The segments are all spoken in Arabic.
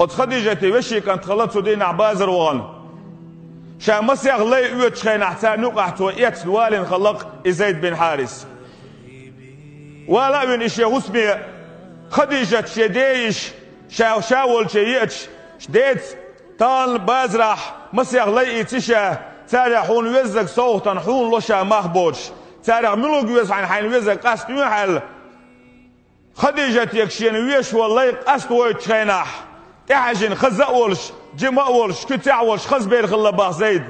od Khadijati وشي كانت خلت سودين عبازر وغن شا مسيغ لي يوتش خين احتار نقحت وإيت الوالين خلق زيد بن حارس ولا من إشي غسمي خديجة شديش شاول شيئتش شديت طال بازرح مسيغ لي يتشا تاريخ حون وزك صوتا حون لشا مخبوش تاريخ ملوك وز عن حين وزك قصد يحل خديجة يكشين ويش والله قصد ويتشينح تحجن خزأولش جمأولش كتعولش خزبير خلا باخ زيد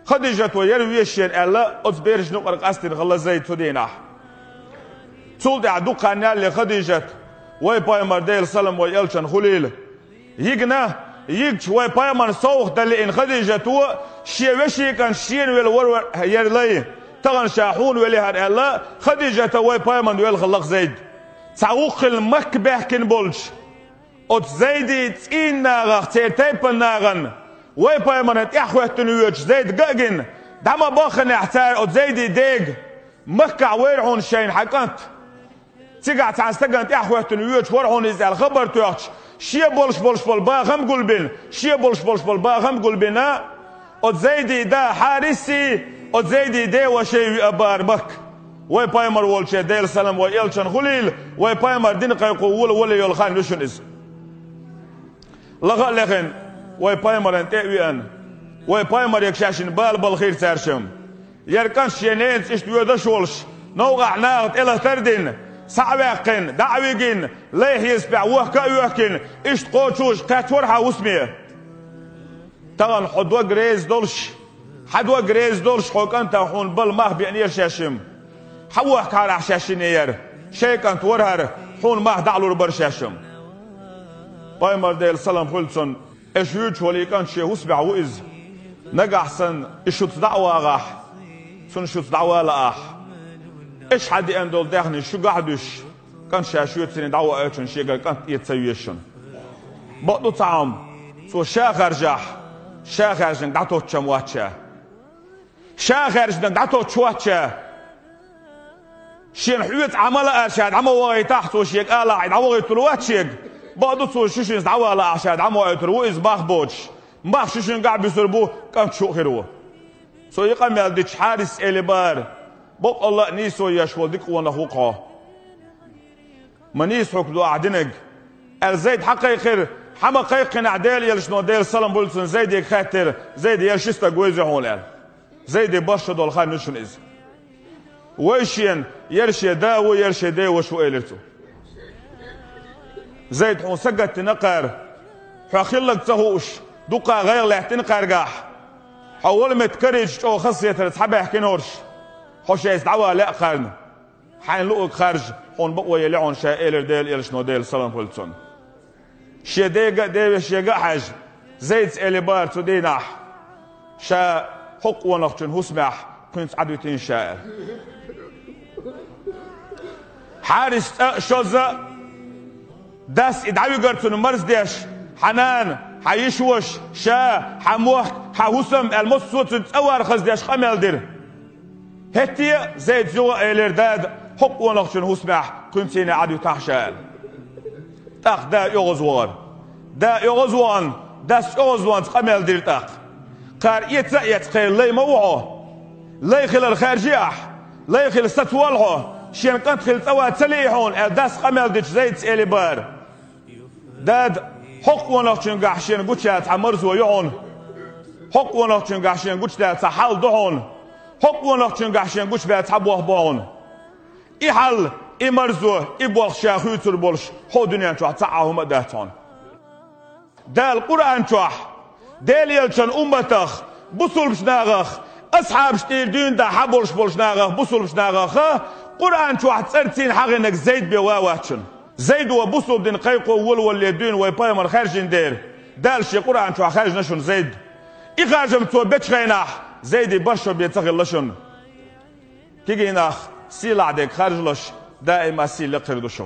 خديجة ويرويشين ألا أتبيرش نقر قصد خلا زيد تدينح تولد عدوك عنال لخديجة ويباي مرديل سلم ويلشن خليل يجنا يجش ويباي من صوخ دلي إن خديجة تو شيوشي كان شين والورور يرلي تغن شاحون ولي هر ألا خديجة ويباي من ويل خلق زيد تعوق المكبه كن بولش أت زيدي تين ناغخ تيرتيبن ناغن ويباي من تأخوه تنويتش زيد قاقن دعما باخن احتار أت زيدي ديق مكع ويرعون شين حقنت تيقع تعستقن تأخوه تنويتش ورعون إزال خبر توقش شي بولش بول باغم قلبين شي بولش بول باغم قلبنا أت زيدي دا حارسي أت زيدي دي وشي أبار بك ويبايمر والشي ديل سلام ويلشن خليل ويبايمر دين قيقول ولي يلخان نشن إز لغا لغن ويبايمر انتقوين ويبايمر يكشاشن بالخير تارشم يركن شينين اشتوى دشولش نوغع ناغت إلا تردين سعواقين دعويقين ليه يسبع وحكا يوحكين اشت قوتشوش قاتورها واسمية تغن حدوى قريز دولش حدوى قريز دولش خوكان تاحون بالماه بيانير شاشم حوح كار عشاشينير شيكان تورهر حون ماه دعلو ربر شاشم بايمر ديل سلام خلصن اشويتش وليكان شي واسبع وإز نقحسن اشوت دعوة غاح سن شوت دعوة لأح إيش حد يندول داخني شو قاعدوش كان شاشوت سنين دعوة أيشن شيء كانت يتسويشن بقطو طعام سو شاخرجح شاخرجن دعتو تشمواتشا شاخرجن دعتو تشواتشا شين حويت عمل أشاد عمو واي تحت وشيك آلا عيد عمو يتلواتشيك بقطو سو شوشين دعوة لا أشاد عمو يتلويز باخ بوش باخ شوشين قاعد بيسربوه كان شو خيروه سو يقام يالديش حارس إليبار بق الله نيسو يشول ديك وانا خوقها منيس حكدو أعدنك الزيد حقا خير حما قيقن عدال يلشنو ديل سلام بولسن زيد يكاتر زيد يرشيستا قويزي هولال زيد يبشدو الخير نشون إز ويشين يرشي دا ويرشي دا وشو إلرتو زيد حون سقت تنقر حاخلك تهوش دوقا غير لحتن قرقاح حول متكرج او خاصية تسحبه حكينورش حوش يستعوى لا قرن حين لقوك خارج حون بقوى يلعون شائلر ديل يلشنو ديل سلام بولتون شي ديقا ديوش يقا حاج زيد إليبار تدينح شا حق ونخشن هسمح كنت عدوتين شائر حارس شوزة داس ادعوي قرتون مرز ديش حنان حيشوش شا حموح حوسم المصوت تأور خز ديش خمال دير هتي زيد زوا إلرداد حق ونخشن هسمح كنتين عدو تحشال تاق دا يغزوان دا يغزوان داس يغزوان خمال دير تاق قار يتسأيت قيل لي موعو لي خل الخارجيح لي خل ستوالعو شين كنت خل توا تليحون داس خمال ديش زيد إليبار داد حق ونخشن قحشين قوشات عمرزو يعون حق ونخشن قحشين قوشات حال دعون حق ونخشن قحشين قوش بات حبوه باون إحل إمرزو إبوغ شاخوتر بولش حو دنيا نشوح تعاهم أداتون دا القرآن نشوح دال يلشن أمتخ بصل بشناغخ أصحاب شتير دين دا حبولش بولشناغخ بصل بشناغخ قرآن نشوح تسرتين حغنك زيد بواواتشن زيد وبصل دين قيقو ولول يدين ويبايمر خارجين دير دال شي قرآن نشوح خارج نشن زيد إخارجم تو بيتش غيناح زيد بشر بيتغل لشن كيجيناخ سيل عدك خارج لش دائما سيل قردشو